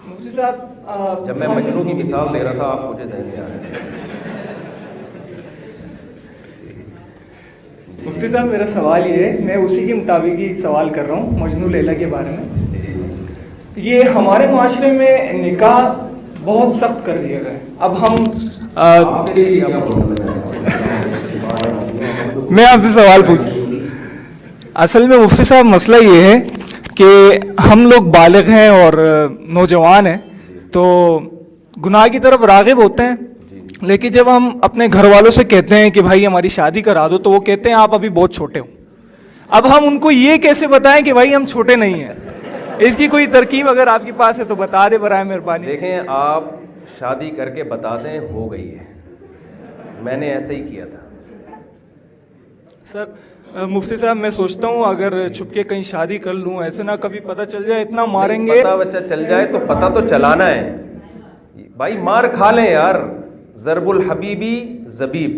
مفتی صاحب جب میں مجنوں کی مثال دے رہا تھا آپ مجھے ذہن میں آ رہے تھے. مفتی صاحب میرا سوال یہ ہے, میں اسی کے مطابق ہی سوال کر رہا ہوں مجنوں لیلا کے بارے میں. یہ ہمارے معاشرے میں نکاح بہت سخت کر دیا گیا ہے. اب ہم میں آپ سے سوال پوچھتا ہوں. اصل میں مفتی صاحب مسئلہ یہ ہے کہ ہم لوگ بالغ ہیں اور نوجوان ہیں تو گناہ کی طرف راغب ہوتے ہیں, لیکن جب ہم اپنے گھر والوں سے کہتے ہیں کہ بھائی ہماری شادی کرا دو تو وہ کہتے ہیں آپ ابھی بہت چھوٹے ہو. اب ہم ان کو یہ کیسے بتائیں کہ بھائی ہم چھوٹے نہیں ہیں؟ اس کی کوئی ترکیب اگر آپ کے پاس ہے تو بتا دیں برائے مہربانی. دیکھیں, آپ شادی کر کے بتا دیں ہو گئی ہے, میں نے ایسا ہی کیا تھا. سر مفتی صاحب میں سوچتا ہوں اگر چھپ کے کہیں شادی کر لوں, ایسے نہ کبھی پتہ چل جائے, اتنا ماریں گے. پتہ بچہ چل جائے تو پتہ تو چلانا ہے بھائی, مار کھا لیں یار. ضرب الحبیبی زبیب,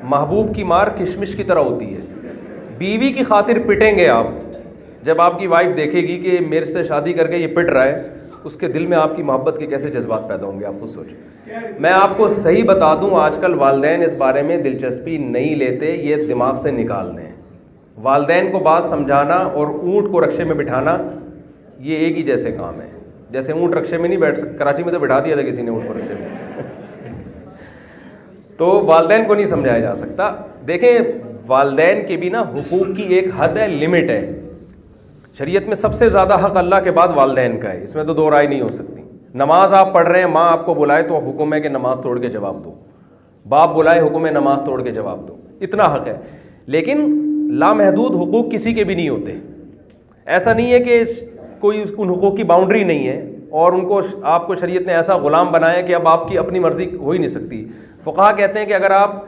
محبوب کی مار کشمش کی طرح ہوتی ہے. بیوی کی خاطر پٹیں گے آپ. جب آپ کی وائف دیکھے گی کہ میرے سے شادی کر کے یہ پٹ رہا ہے, اس کے دل میں آپ کی محبت کے کیسے جذبات پیدا ہوں گے, آپ خود سوچیں. میں آپ کو صحیح بتا دوں, آج کل والدین اس بارے میں دلچسپی نہیں لیتے, یہ دماغ سے نکال دیں. والدین کو بات سمجھانا اور اونٹ کو رکشے میں بٹھانا یہ ایک ہی جیسے کام ہے. جیسے اونٹ رکشے میں نہیں بیٹھ سکتا, کراچی میں تو بٹھا دیا تھا کسی نے اونٹ کو رکشے میں. تو والدین کو نہیں سمجھایا جا سکتا. دیکھیں, والدین کے بھی نا حقوق کی ایک حد ہے, لمٹ ہے. شریعت میں سب سے زیادہ حق اللہ کے بعد والدین کا ہے, اس میں تو دو رائے نہیں ہو سکتی. نماز آپ پڑھ رہے ہیں, ماں آپ کو بلائے تو حکم ہے کہ نماز توڑ کے جواب دو. باپ بلائے, حکم ہے نماز توڑ کے جواب دو. اتنا حق ہے. لیکن لامحدود حقوق کسی کے بھی نہیں ہوتے. ایسا نہیں ہے کہ کوئی ان حقوق کی باؤنڈری نہیں ہے اور ان کو آپ کو شریعت نے ایسا غلام بنایا کہ اب آپ کی اپنی مرضی ہو ہی نہیں سکتی. فقہا کہتے ہیں کہ اگر آپ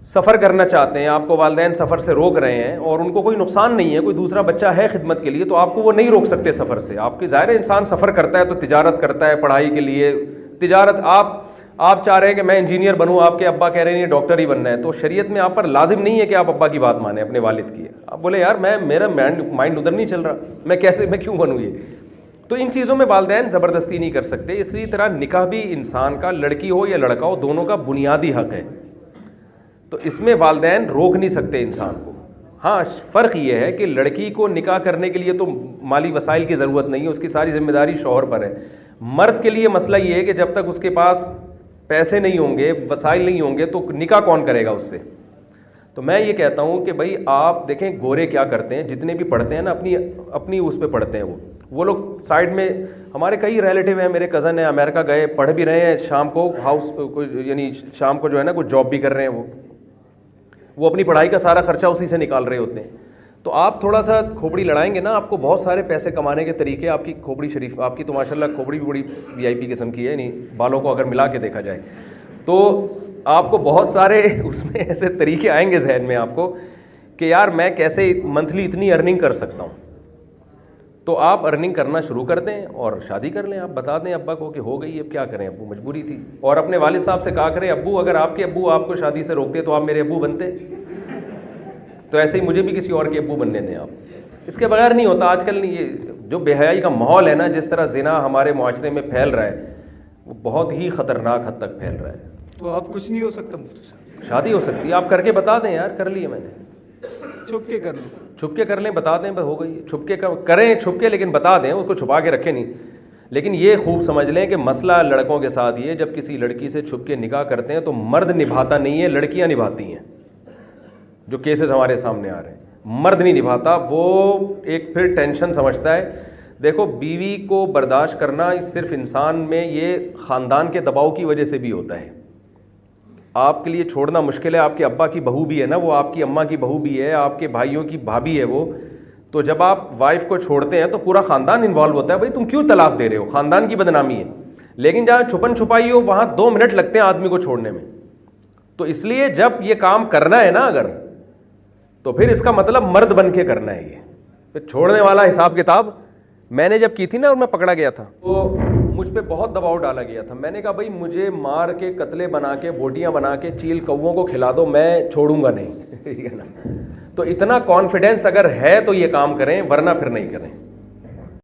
سفر کرنا چاہتے ہیں, آپ کو والدین سفر سے روک رہے ہیں اور ان کو کوئی نقصان نہیں ہے, کوئی دوسرا بچہ ہے خدمت کے لیے, تو آپ کو وہ نہیں روک سکتے سفر سے. آپ کی ظاہر انسان سفر کرتا ہے تو تجارت کرتا ہے, پڑھائی کے لیے تجارت. آپ چاہ رہے ہیں کہ میں انجینئر بنوں, آپ کے ابا کہہ رہے ہیں ڈاکٹر ہی بننا ہے, تو شریعت میں آپ پر لازم نہیں ہے کہ آپ ابا کی بات مانیں, اپنے والد کی. آپ بولے یار میرا مائنڈ ادھر نہیں چل رہا, میں کیوں بنوں یہ. تو ان چیزوں میں والدین زبردستی نہیں کر سکتے. اسی طرح نکاح بھی انسان کا, لڑکی ہو یا لڑکا ہو, دونوں کا بنیادی حق ہے. تو اس میں والدین روک نہیں سکتے انسان کو. ہاں, فرق یہ ہے کہ لڑکی کو نکاح کرنے کے لیے تو مالی وسائل کی ضرورت نہیں ہے, اس کی ساری ذمہ داری شوہر پر ہے. مرد کے لیے مسئلہ یہ ہے کہ جب تک اس کے پاس پیسے نہیں ہوں گے, وسائل نہیں ہوں گے, تو نکاح کون کرے گا اس سے. تو میں یہ کہتا ہوں کہ بھائی آپ دیکھیں گورے کیا کرتے ہیں, جتنے بھی پڑھتے ہیں نا اپنی اس پہ پڑھتے ہیں. وہ لوگ سائڈ میں, ہمارے کئی ریلیٹیو ہیں, میرے کزن ہیں, امریکہ گئے, پڑھ بھی رہے ہیں, شام کو یعنی شام کو جو ہے نا کوئی جاب بھی کر رہے ہیں. وہ اپنی پڑھائی کا سارا خرچہ اسی سے نکال رہے ہوتے ہیں. تو آپ تھوڑا سا کھوپڑی لڑائیں گے نا, آپ کو بہت سارے پیسے کمانے کے طریقے. آپ کی کھوپڑی شریف, آپ کی تو ماشاء اللہ کھوپڑی بھی بڑی وی آئی پی قسم کی ہے, نہیں بالوں کو اگر ملا کے دیکھا جائے تو آپ کو بہت سارے اس میں ایسے طریقے آئیں گے ذہن میں آپ کو کہ یار میں کیسے منتھلی اتنی ارننگ کر سکتا ہوں. تو آپ ارننگ کرنا شروع کر دیں اور شادی کر لیں. آپ بتا دیں ابا کو کہ ہو گئی, اب کیا کریں, ابو مجبوری تھی. اور اپنے والد صاحب سے کہا کریں, ابو اگر آپ کے ابو آپ کو شادی سے روکتے تو آپ میرے ابو بنتے, تو ایسے ہی مجھے بھی کسی اور کے ابو بننے دیں آپ. اس کے بغیر نہیں ہوتا. آج کل یہ جو بے حیائی کا ماحول ہے نا, جس طرح زنا ہمارے معاشرے میں پھیل رہا ہے, وہ بہت ہی خطرناک حد تک پھیل رہا ہے. تو اب کچھ نہیں ہو سکتا مفتی صاحب؟ شادی ہو سکتی ہے, آپ کر کے بتا دیں یار کر لیے میں نے, چھپ کے کر لوں, چھپ کے کر لیں, بتا دیں ہو گئی. چھپ کے کریں, چھپ کے, لیکن بتا دیں, اس کو چھپا کے رکھیں نہیں. لیکن یہ خوب سمجھ لیں کہ مسئلہ لڑکوں کے ساتھ یہ, جب کسی لڑکی سے چھپ کے نکاح کرتے ہیں تو مرد نبھاتا نہیں ہے, لڑکیاں نبھاتی ہیں. جو کیسز ہمارے سامنے آ رہے ہیں, مرد نہیں نبھاتا. وہ ایک پھر ٹینشن سمجھتا ہے. دیکھو, بیوی کو برداشت کرنا صرف انسان میں یہ خاندان کے دباؤ کی وجہ سے بھی ہوتا ہے. آپ کے لیے چھوڑنا مشکل ہے, آپ کے ابا کی بہو بھی ہے نا, وہ آپ کی اماں کی بہو بھی ہے, آپ کے بھائیوں کی بھابھی ہے وہ. تو جب آپ وائف کو چھوڑتے ہیں تو پورا خاندان انوالو ہوتا ہے. بھائی تم کیوں طلاق دے رہے ہو, خاندان کی بدنامی ہے. لیکن جہاں چھپن چھپائی ہو وہاں 2 منٹ لگتے ہیں آدمی کو چھوڑنے میں. تو اس لیے جب یہ کام کرنا ہے نا اگر, تو پھر اس کا مطلب مرد بن کے کرنا ہے. یہ پھر چھوڑنے والا حساب کتاب میں نے جب کی تھی نا اور میں پکڑا گیا تھا, تو مجھ پہ بہت دباؤ ڈالا گیا تھا. میں نے کہا بھائی مجھے مار کے قتلے بنا کے بوٹیاں بنا کے چیل کووں کو کھلا دو, میں چھوڑوں گا نہیں. ٹھیک ہے نا. تو اتنا کانفیڈینس اگر ہے تو یہ کام کریں, ورنہ پھر نہیں کریں.